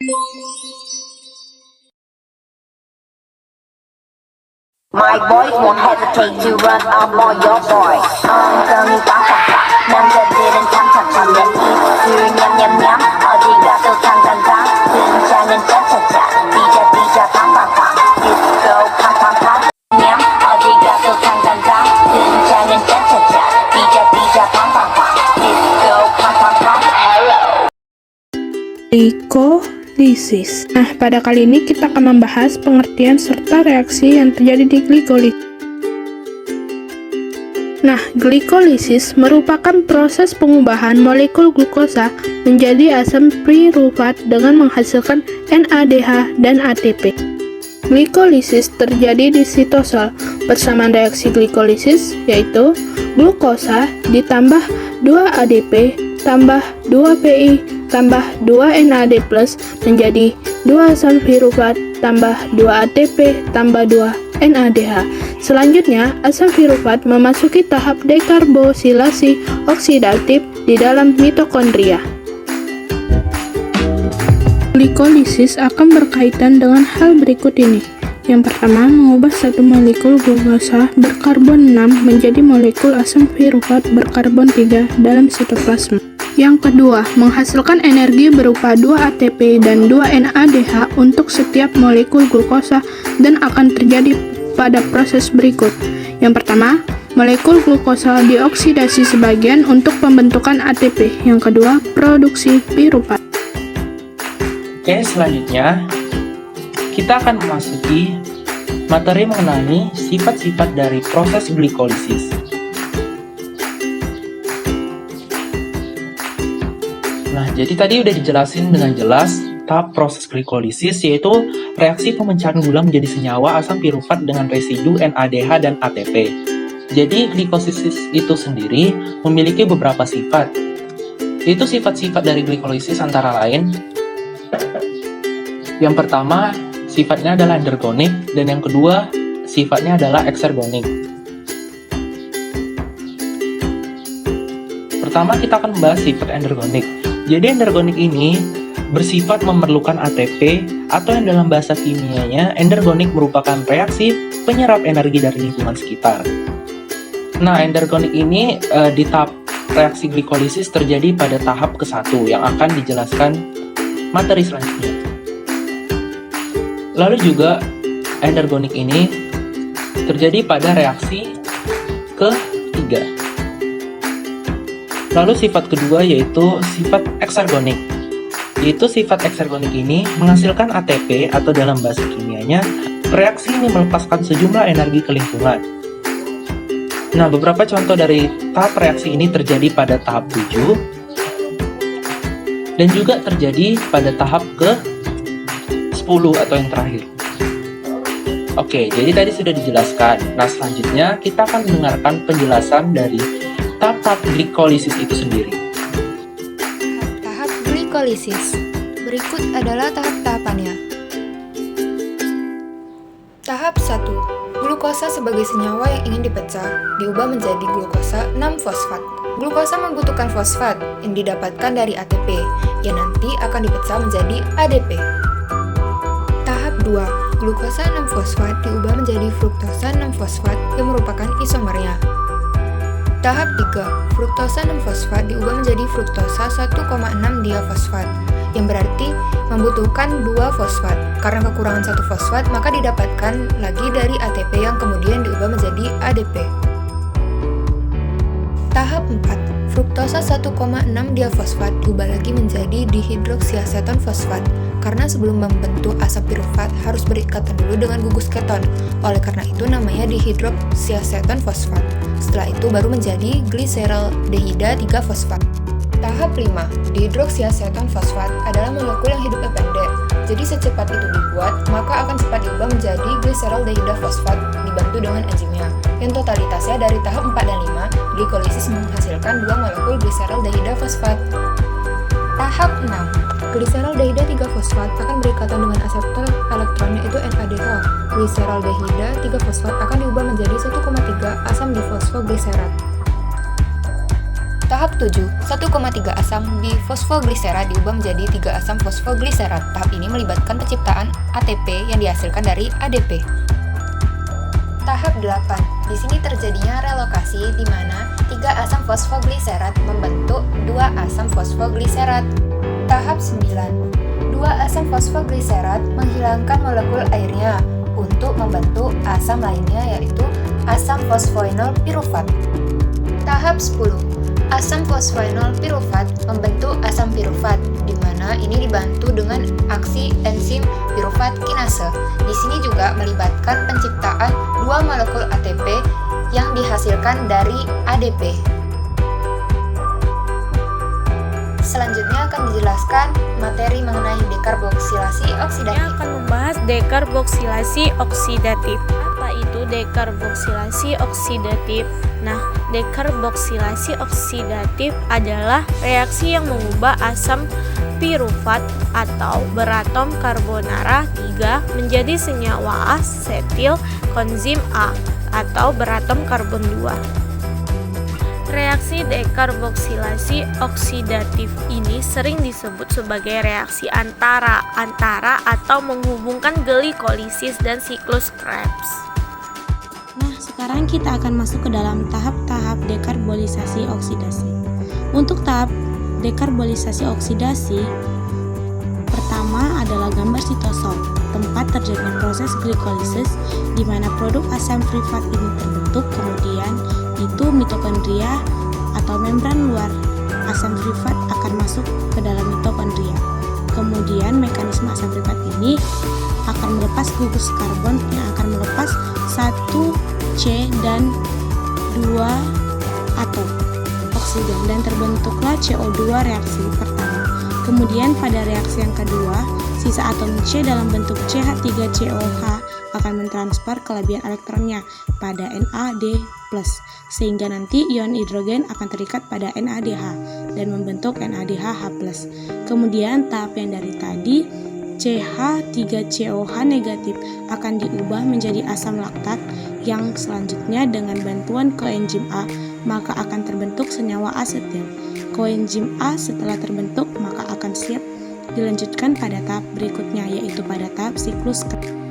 My boys won't hesitate to run up on your boy. 엉덩이 꽉꽉꽉 남자들은 탐탐탐 내 입술 냠냠냠 어디 가도 당당당 등장은 짜짜짜 삐자삐자 팡팡팡 디스코 팡팡팡 냠 어디 가도 당당당 등장은 짜짜짜 삐자삐자 팡팡팡 디스코 팡팡팡 Glikolisis. Nah, pada kali ini kita akan membahas pengertian serta reaksi yang terjadi di glikolisis. Nah, glikolisis merupakan proses pengubahan molekul glukosa menjadi asam pirufat dengan menghasilkan NADH dan ATP. Glikolisis terjadi di sitosol. Persamaan reaksi glikolisis yaitu glukosa ditambah 2 ADP tambah 2 PI tambah 2 NAD+ menjadi 2 asam pirufat tambah 2 ATP tambah 2 NADH. Selanjutnya, asam pirufat memasuki tahap dekarbosilasi oksidatif di dalam mitokondria. Glikolisis akan berkaitan dengan hal berikut ini. Yang pertama, mengubah satu molekul glukosa berkarbon 6 menjadi molekul asam pirufat berkarbon 3 dalam sitoplasma. Yang kedua, menghasilkan energi berupa 2 ATP dan 2 NADH untuk setiap molekul glukosa dan akan terjadi pada proses berikut. Yang pertama, molekul glukosa dioksidasi sebagian untuk pembentukan ATP. Yang kedua, produksi pirufat. Oke, selanjutnya kita akan memasuki materi mengenai sifat-sifat dari proses glikolisis. Nah, jadi tadi udah dijelasin dengan jelas tahap proses glikolisis, yaitu reaksi pemecahan gula menjadi senyawa asam pirufat dengan residu NADH dan ATP. Jadi glikolisis itu sendiri memiliki beberapa sifat. Itu sifat-sifat dari glikolisis antara lain, yang pertama sifatnya adalah endergonik, dan yang kedua sifatnya adalah eksergonik. Pertama kita akan membahas sifat endergonik. Jadi endergonik ini bersifat memerlukan ATP, atau yang dalam bahasa kimianya endergonik merupakan reaksi penyerap energi dari lingkungan sekitar. Nah, endergonik ini di tahap reaksi glikolisis terjadi pada tahap ke-1 yang akan dijelaskan materi selanjutnya. Lalu juga endergonik ini terjadi pada reaksi ke-3. Lalu sifat kedua yaitu sifat eksergonik. Yaitu sifat eksergonik ini menghasilkan ATP, atau dalam bahasa kimianya reaksi ini melepaskan sejumlah energi ke lingkungan. Nah, beberapa contoh dari tahap reaksi ini terjadi pada tahap 7 dan juga terjadi pada tahap ke-10 atau yang terakhir. Oke, jadi tadi sudah dijelaskan. Nah, selanjutnya kita akan mendengarkan penjelasan dari tahap glikolisis itu sendiri. Tahap glikolisis. Berikut adalah tahap-tahapannya. Tahap 1. Glukosa sebagai senyawa yang ingin dipecah diubah menjadi glukosa 6-fosfat. Glukosa membutuhkan fosfat yang didapatkan dari ATP yang nanti akan dipecah menjadi ADP. Tahap 2. Glukosa 6-fosfat diubah menjadi fruktosa 6-fosfat yang merupakan isomernya. Tahap 3. Fruktosa 6-fosfat diubah menjadi fruktosa 1,6-diafosfat, yang berarti membutuhkan 2 fosfat. Karena kekurangan 1 fosfat, maka didapatkan lagi dari ATP yang kemudian diubah menjadi ADP. Tahap 4. Fruktosa 1,6-diafosfat diubah lagi menjadi dihidroksiaseton fosfat, karena sebelum membentuk asam pirufat harus berikatan dulu dengan gugus keton. Oleh karena itu namanya dihidroksiaseton fosfat. Setelah itu baru menjadi gliseraldehida 3-fosfat. Tahap 5. Dihidroksiaseton fosfat adalah molekul yang hidupnya pendek. Jadi secepat itu dibuat, maka akan cepat diubah menjadi gliseraldehida fosfat dibantu dengan enzimnya. Yang totalitasnya dari tahap 4 dan 5, glikolisis menghasilkan 2 molekul gliseraldehida fosfat. Tahap 6. Gliseraldehida 3-fosfat akan berikatan dengan aseptor elektronnya itu NADH. Gliseraldehida 3-fosfat akan diubah menjadi 1,3 asam difosfogliserat. Tahap 7, 1,3 asam difosfogliserat diubah menjadi 3 asam fosfogliserat. Tahap ini melibatkan penciptaan ATP yang dihasilkan dari ADP. Tahap 8, di sini terjadinya relokasi di mana 3 asam fosfogliserat membentuk 2 asam fosfogliserat. Tahap 9, 2 asam fosfogliserat menghilangkan molekul airnya untuk membentuk asam lainnya yaitu asam fosfoenol pirufat. Tahap 10, asam fosfoenol pirufat membentuk asam pirufat, di mana ini dibantu dengan aksi enzim pirufat kinase. Di sini juga melibatkan penciptaan 2 molekul ATP yang dihasilkan dari ADP. Selanjutnya akan dijelaskan materi mengenai dekarboksilasi oksidatif. Ini akan membahas dekarboksilasi oksidatif. Apa itu dekarboksilasi oksidatif? Nah, dekarboksilasi oksidatif adalah reaksi yang mengubah asam pirufat atau beratom karbonara 3 menjadi senyawa asetil koenzim A atau beratom karbon 2. Reaksi dekarboksilasi oksidatif ini sering disebut sebagai reaksi antara atau menghubungkan glikolisis dan siklus Krebs. Nah, sekarang kita akan masuk ke dalam tahap-tahap dekarbolisasi oksidasi. Untuk tahap dekarbolisasi oksidasi, pertama adalah gambar sitosol, tempat terjadinya proses glikolisis di mana produk asam pirufat ini terbentuk, kemudian itu mitokondria atau membran luar asam pirufat akan masuk ke dalam mitokondria. Kemudian mekanisme asam pirufat ini akan melepas gugus karbon yang akan melepas 1C dan 2 atom oksigen dan terbentuklah CO2 reaksi pertama. Kemudian pada reaksi yang kedua, sisa atom C dalam bentuk CH3COH akan mentransfer kelebihan elektronnya pada NAD+, sehingga nanti ion hidrogen akan terikat pada NADH dan membentuk NADH+. Kemudian tahap yang dari tadi, CH3COH negatif akan diubah menjadi asam laktat yang selanjutnya dengan bantuan koenzim A maka akan terbentuk senyawa asetil. Koenzim A setelah terbentuk maka akan siap dilanjutkan pada tahap berikutnya yaitu pada tahap siklus Krebs.